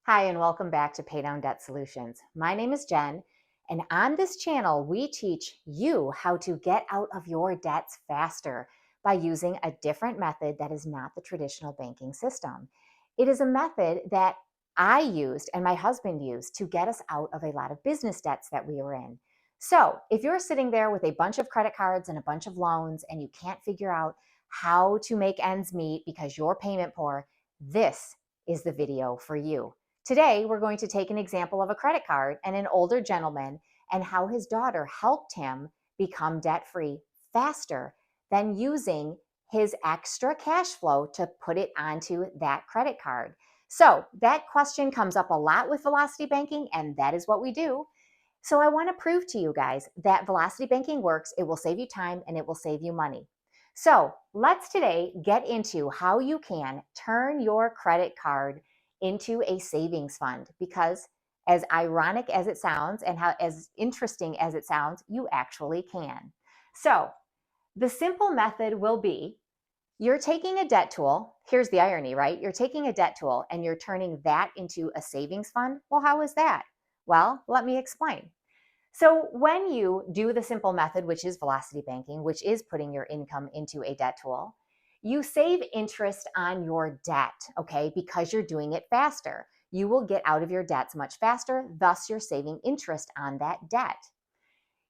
Hi, and welcome back to Pay Down Debt Solutions. My name is Jen, and on this channel, we teach you how to get out of your debts faster by using a different method that is not the traditional banking system. It is a method that I used and my husband used to get us out of a lot of business debts that we were in. So, if you're sitting there with a bunch of credit cards and a bunch of loans and you can't figure out how to make ends meet because you're payment poor, this is the video for you. Today, we're going to take an example of a credit card and an older gentleman and how his daughter helped him become debt free faster than using his extra cash flow to put it onto that credit card. So, that question comes up a lot with velocity banking, and that is what we do. So, I want to prove to you guys that velocity banking works. It will save you time and it will save you money. So, let's today get into how you can turn your credit card into a savings fund because, as ironic as it sounds and how as interesting as it sounds, you actually can. So, the simple method will be you're taking a debt tool. Here's the irony, right? You're taking a debt tool and you're turning that into a savings fund. Well, how is that? Well, let me explain. So, when you do the simple method, which is velocity banking, which is putting your income into a debt tool, you save interest on your debt, okay, because you're doing it faster. You will get out of your debts much faster, thus, you're saving interest on that debt.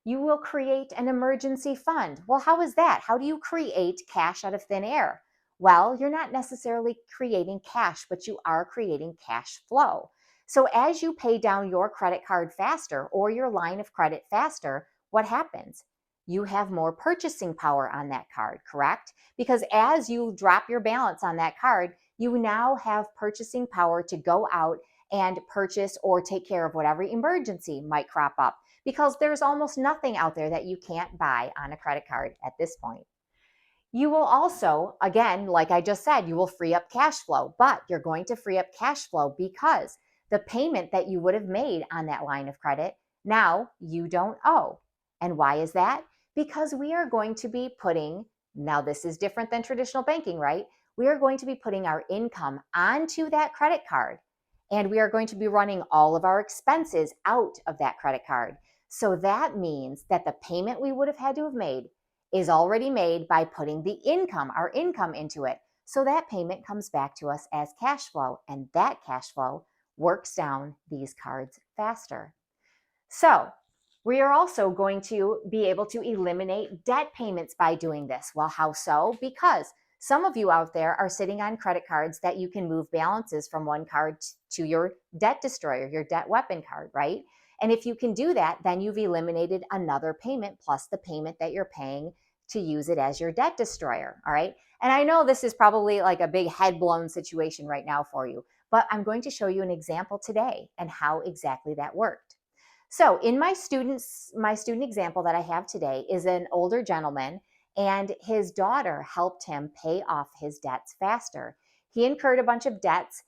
You will create an emergency fund. Well, how is that? How do you create cash out of thin air? Well, you're not necessarily creating cash, but you are creating cash flow. So as you pay down your credit card faster or your line of credit faster, what happens? You have more purchasing power on that card, correct? Because as you drop your balance on that card, you now have purchasing power to go out and purchase or take care of whatever emergency might crop up because there's almost nothing out there that you can't buy on a credit card at this point. You will also, again, like I just said, you will free up cash flow, but you're going to free up cash flow because the payment that you would have made on that line of credit, now you don't owe. And why is that? Because we are going to be putting, now this is different than traditional banking, right? We are going to be putting our income onto that credit card and we are going to be running all of our expenses out of that credit card. So that means that the payment we would have had to have made is already made by putting the income, our income into it. So that payment comes back to us as cash flow, and that cash flow works down these cards faster. So we are also going to be able to eliminate debt payments by doing this. Well, how so? Because some of you out there are sitting on credit cards that you can move balances from one card to your debt destroyer, your debt weapon card, right? And if you can do that, then you've eliminated another payment plus the payment that you're paying to use it as your debt destroyer. All right. And I know this is probably like a big head blown situation right now for you, but I'm going to show you an example today and how exactly that worked. So in my student example that I have today is an older gentleman and his daughter helped him pay off his debts faster. He incurred a bunch of debts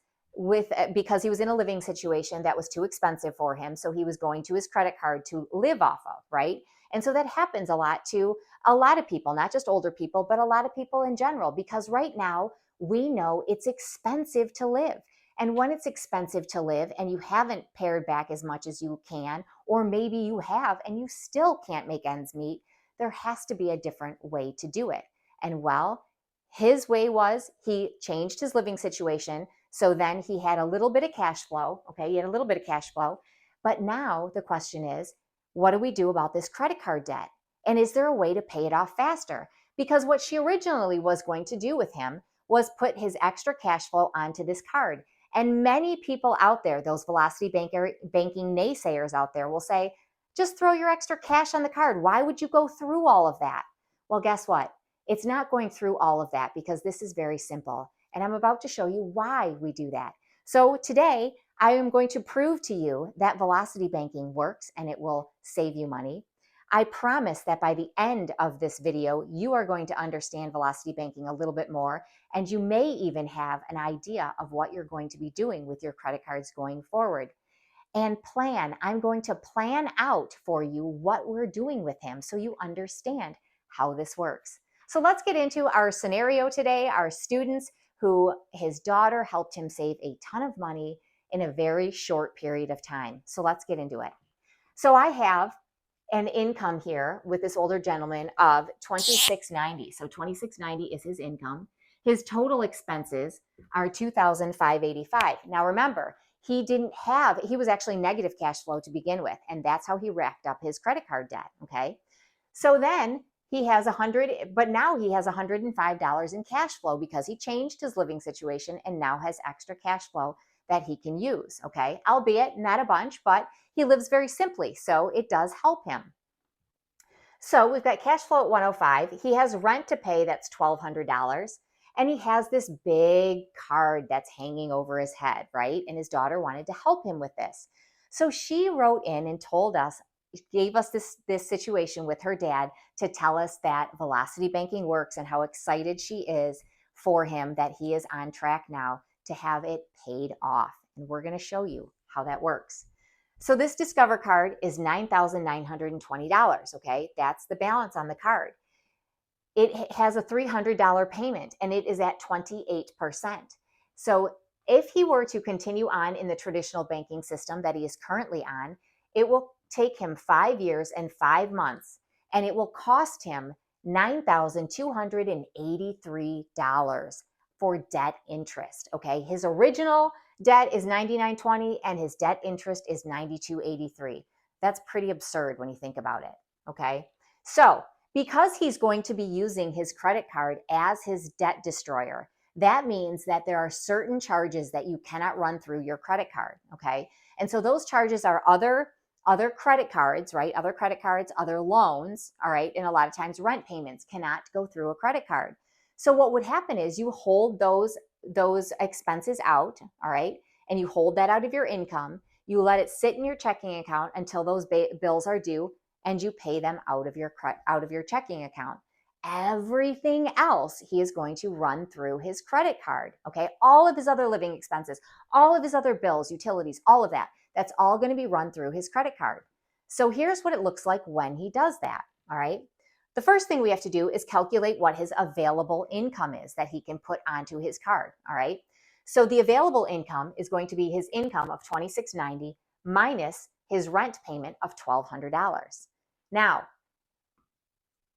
because he was in a living situation that was too expensive for him. So he was going to his credit card to live off of, right? And so that happens a lot to a lot of people, not just older people, but a lot of people in general, because right now we know it's expensive to live. And when it's expensive to live and you haven't pared back as much as you can, or maybe you have and you still can't make ends meet, there has to be a different way to do it. And well, his way was he changed his living situation. So then he had a little bit of cash flow. Okay, he had a little bit of cash flow. But now the question is, what do we do about this credit card debt? And is there a way to pay it off faster? Because what she originally was going to do with him was put his extra cash flow onto this card. And many people out there, those velocity banking naysayers out there will say, just throw your extra cash on the card. Why would you go through all of that? Well, guess what? It's not going through all of that because this is very simple. And I'm about to show you why we do that. So today, I am going to prove to you that velocity banking works and it will save you money. I promise that by the end of this video, you are going to understand velocity banking a little bit more, and you may even have an idea of what you're going to be doing with your credit cards going forward. And I'm going to plan out for you what we're doing with him so you understand how this works. So let's get into our scenario today. Our students who his daughter helped him save a ton of money in a very short period of time. So let's get into it. So I have an income here with this older gentleman of $2,690. So $2,690 is his income. His total expenses are $2,585. Now remember, he was actually negative cash flow to begin with, and that's how he racked up his credit card debt. Okay. So then he has but now he has $105 in cash flow because he changed his living situation and now has extra cash flow that he can use. Okay. Albeit not a bunch, but he lives very simply. So it does help him. So we've got cash flow at 105. He has rent to pay, that's $1,200. And he has this big card that's hanging over his head, right? And his daughter wanted to help him with this. So she wrote in and gave us this situation with her dad to tell us that Velocity Banking works and how excited she is for him that he is on track now to have it paid off. And we're going to show you how that works. So this Discover card is $9,920, okay? That's the balance on the card. It has a $300 payment and it is at 28%. So if he were to continue on in the traditional banking system that he is currently on, it will take him 5 years and 5 months, and it will cost him $9,283 for debt interest, okay? His original debt is $99.20 and his debt interest is $92.83. That's pretty absurd when you think about it, okay? So because he's going to be using his credit card as his debt destroyer, that means that there are certain charges that you cannot run through your credit card, okay? And so those charges are other credit cards, right? Other credit cards, other loans, all right? And a lot of times rent payments cannot go through a credit card. So what would happen is you hold those expenses out, all right? And you hold that out of your income. You let it sit in your checking account until those bills are due, and you pay them out of your checking account. Everything else he is going to run through his credit card, okay? All of his other living expenses, all of his other bills, utilities, all of that, that's all going to be run through his credit card. So here's what it looks like when he does that, all right? The first thing we have to do is calculate what his available income is that he can put onto his card, all right? So the available income is going to be his income of $2,690 minus his rent payment of $1,200. Now,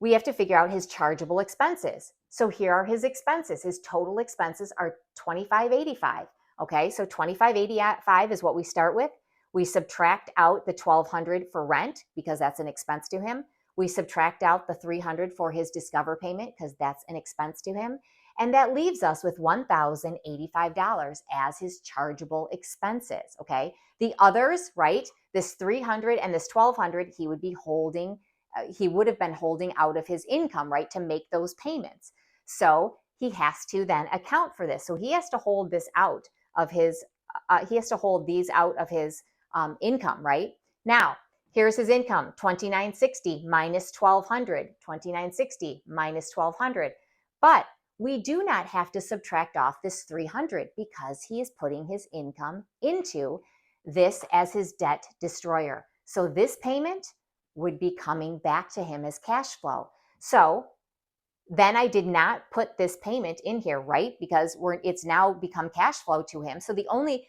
we have to figure out his chargeable expenses. So here are his expenses. His total expenses are $2,585. Okay, so $2,585 is what we start with. We subtract out the $1,200 for rent because that's an expense to him. We subtract out the $300 for his Discover payment because that's an expense to him. And that leaves us with $1,085 as his chargeable expenses. Okay, the others, right? This $300 and this $1,200, he would have been holding out of his income, right, to make those payments. So he has to then account for this. So he has to hold this out of his, these out of his income, right? Now, here's his income, $2,960 minus $1,200, $2,960 minus $1,200. But we do not have to subtract off this $300 because he is putting his income into this as his debt destroyer. So this payment would be coming back to him as cash flow. So then I did not put this payment in here, right? Because it's now become cash flow to him. So the only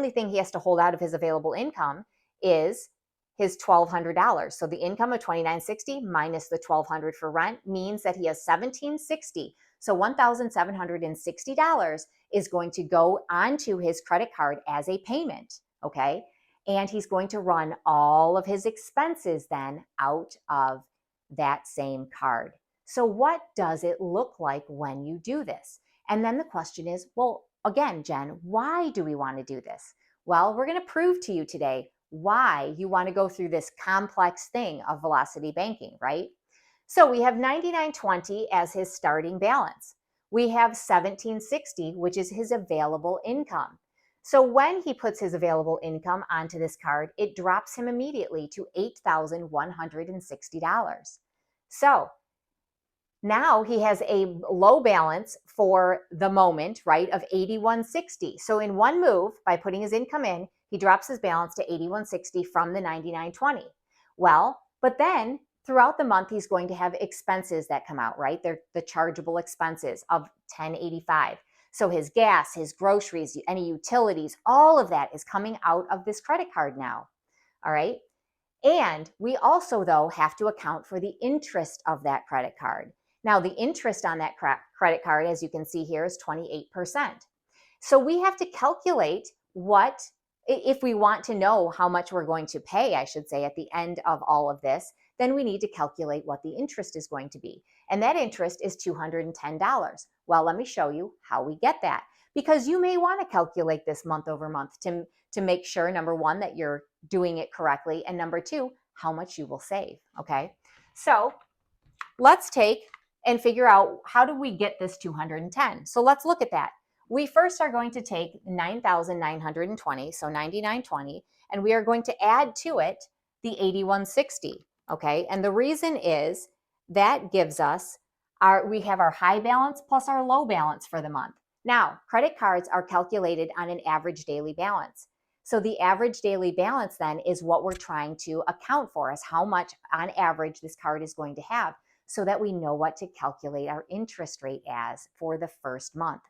thing he has to hold out of his available income is his $1,200. So the income of $2,960 minus the $1,200 for rent means that he has $1,760. So $1,760 is going to go onto his credit card as a payment, okay? And he's going to run all of his expenses then out of that same card. So what does it look like when you do this? And then the question is, well, again, Jen, why do we want to do this? Well, we're going to prove to you today why you want to go through this complex thing of Velocity Banking, right? So we have $99.20 as his starting balance. We have $1,760, which is his available income. So when he puts his available income onto this card, it drops him immediately to $8,160. So now he has a low balance for the moment, right, of $81.60. So in one move, by putting his income in, he drops his balance to $81.60 from the $99.20. Well, but then throughout the month, he's going to have expenses that come out, right? They're the chargeable expenses of $10.85. So his gas, his groceries, any utilities, all of that is coming out of this credit card now. All right. And we also, though, have to account for the interest of that credit card. Now, the interest on that credit card, as you can see here, is 28%. So we have to calculate what, if we want to know how much we're going to pay, I should say, at the end of all of this, then we need to calculate what the interest is going to be. And that interest is $210. Well, let me show you how we get that. Because you may want to calculate this month over month to make sure, number one, that you're doing it correctly, and number two, how much you will save, okay? So let's take and figure out, how do we get this 210? So let's look at that. We first are going to take 9,920, so 9920, and we are going to add to it the 8160, okay? And the reason is that gives us we have our high balance plus our low balance for the month. Now, credit cards are calculated on an average daily balance. So the average daily balance then is what we're trying to account for, is how much on average this card is going to have, so that we know what to calculate our interest rate as for the first month.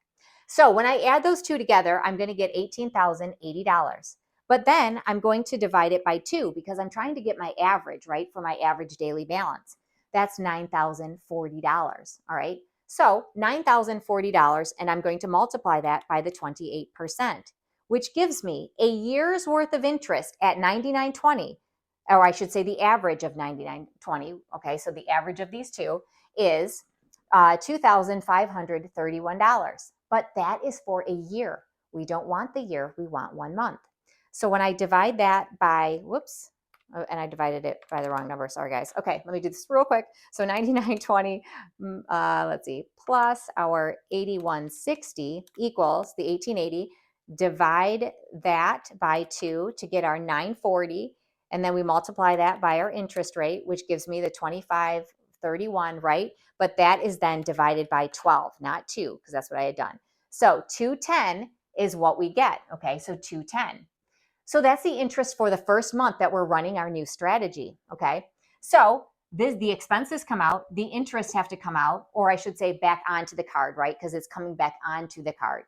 So when I add those two together, I'm going to get $18,080. But then I'm going to divide it by 2 because I'm trying to get my average, right, for my average daily balance. That's $9,040, all right? So $9,040, and I'm going to multiply that by the 28%, which gives me a year's worth of interest at $99.20, or I should say the average of $99.20. Okay, so the average of these two is $2,531. But that is for a year. We don't want the year, we want 1 month. So when I divide that by, whoops, and I divided it by the wrong number. Sorry, guys. Okay, let me do this real quick. So 9920, let's see, plus our 8160 equals the 1880. Divide that by 2 to get our 940. And then we multiply that by our interest rate, which gives me the 2531, right? But that is then divided by 12, not 2, because that's what I had done. So 210 is what we get. Okay, so 210. So that's the interest for the first month that we're running our new strategy, okay? So the expenses come out, the interest have to come out, or I should say back onto the card, right? Because it's coming back onto the card.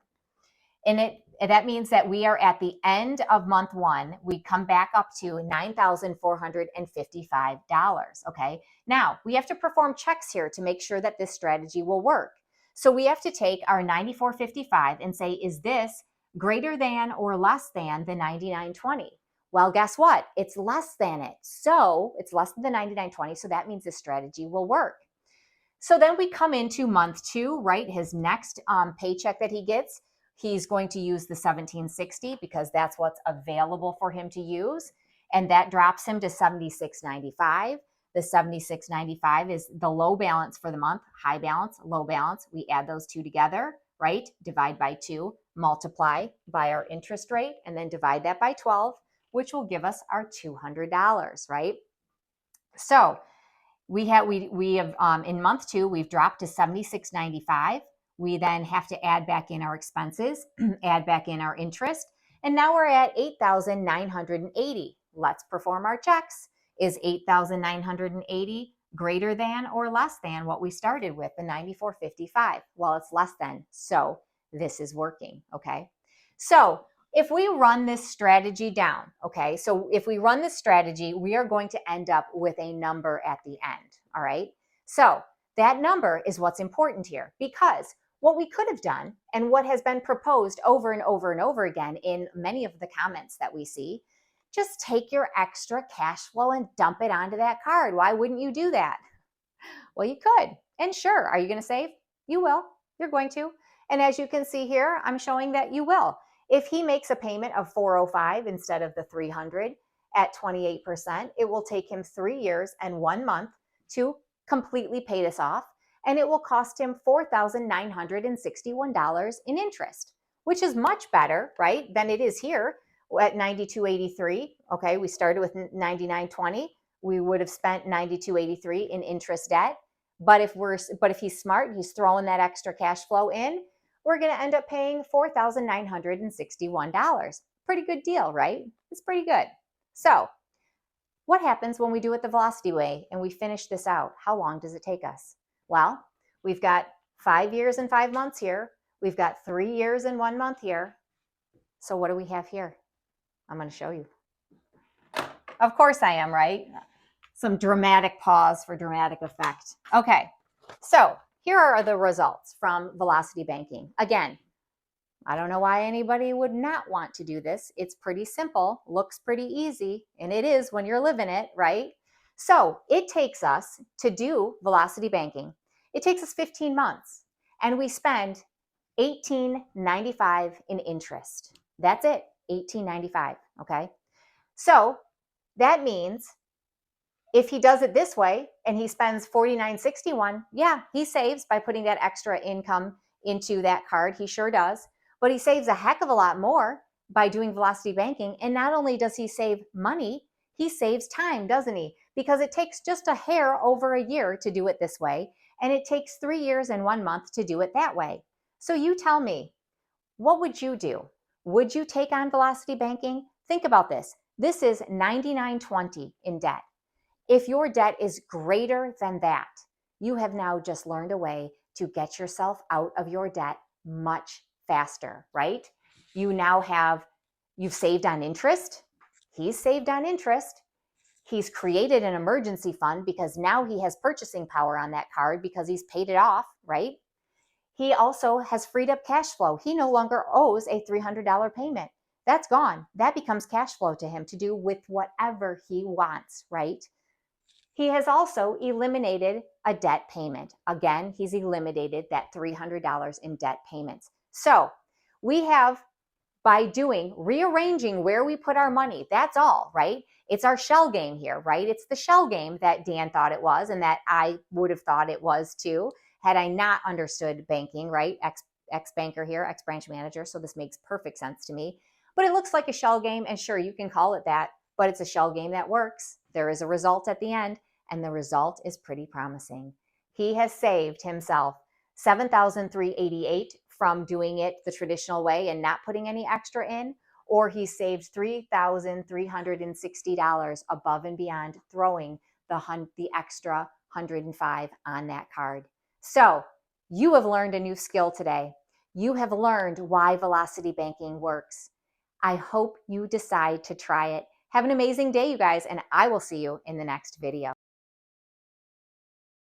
And that means that we are at the end of month 1, we come back up to $9,455, okay? Now, we have to perform checks here to make sure that this strategy will work. So we have to take our $94.55 and say, is this greater than or less than the $99.20? Well, guess what? It's less than it. So it's less than the $99.20, so that means this strategy will work. So then we come into month 2, right? His next paycheck that he gets, he's going to use the $17.60 because that's what's available for him to use. And that drops him to $76.95. The $76.95 is the low balance for the month, high balance, low balance. We add those two together, right? Divide by 2, multiply by our interest rate, and then divide that by 12, which will give us our $200, right? So we have in month 2, we've dropped to $76.95. We then have to add back in our expenses, add back in our interest, and now we're at $8,980. Let's perform our checks. Is $8,980 greater than or less than what we started with, the $94.55? Well, it's less than, so this is working, okay? So if we run this strategy down, okay, so if we run this strategy, we are going to end up with a number at the end, all right? So that number is what's important here, because what we could have done, and what has been proposed over and over and over again in many of the comments that we see, just take your extra cash flow and dump it onto that card. Why wouldn't you do that? Well, you could. And sure, are you going to save? You will. You're going to. And as you can see here, I'm showing that you will. If he makes a payment of $405 instead of the $300 at 28%, it will take him 3 years and 1 month to completely pay this off. And it will cost him $4,961 in interest, which is much better, right, than it is here at $92.83. Okay, we started with $99.20. We would have spent $92.83 in interest debt. But if he's smart, he's throwing that extra cash flow in, we're going to end up paying $4,961. Pretty good deal, right? It's pretty good. So what happens when we do it the velocity way and we finish this out? How long does it take us? Well, we've got 5 years and 5 months here. We've got 3 years and 1 month here. So what do we have here? I'm going to show you. Of course I am, right? Some dramatic pause for dramatic effect. Okay, so here are the results from velocity banking. Again, I don't know why anybody would not want to do this. It's pretty simple, looks pretty easy, and it is when you're living it, right? So it takes us to do velocity banking. It takes us 15 months, and we spend $18.95 in interest. That's it, $18.95, okay? So that means if he does it this way and he spends $49.61, yeah, he saves by putting that extra income into that card. He sure does. But he saves a heck of a lot more by doing velocity banking. And not only does he save money, he saves time, doesn't he? Because it takes just a hair over a year to do it this way. And it takes 3 years and 1 month to do it that way. So you tell me, what would you do? Would you take on velocity banking? Think about this. This is $99.20 in debt. If your debt is greater than that, you have now just learned a way to get yourself out of your debt much faster, right? You've saved on interest. He's saved on interest. He's created an emergency fund because now he has purchasing power on that card because he's paid it off, right? He also has freed up cash flow. He no longer owes a $300 payment. That's gone. That becomes cash flow to him to do with whatever he wants, right? He has also eliminated a debt payment. Again, he's eliminated that $300 in debt payments. So we have, by rearranging where we put our money, that's all, right? It's our shell game here, right? It's the shell game that Dan thought it was and that I would have thought it was too, had I not understood banking, right? Ex-banker here, ex-branch manager, so this makes perfect sense to me. But it looks like a shell game, and sure, you can call it that, but it's a shell game that works. There is a result at the end, and the result is pretty promising. He has saved himself $7,388 from doing it the traditional way and not putting any extra in, or he saved $3,360 above and beyond throwing the extra $105 on that card. So you have learned a new skill today. You have learned why velocity banking works. I hope you decide to try it. Have an amazing day, you guys, and I will see you in the next video.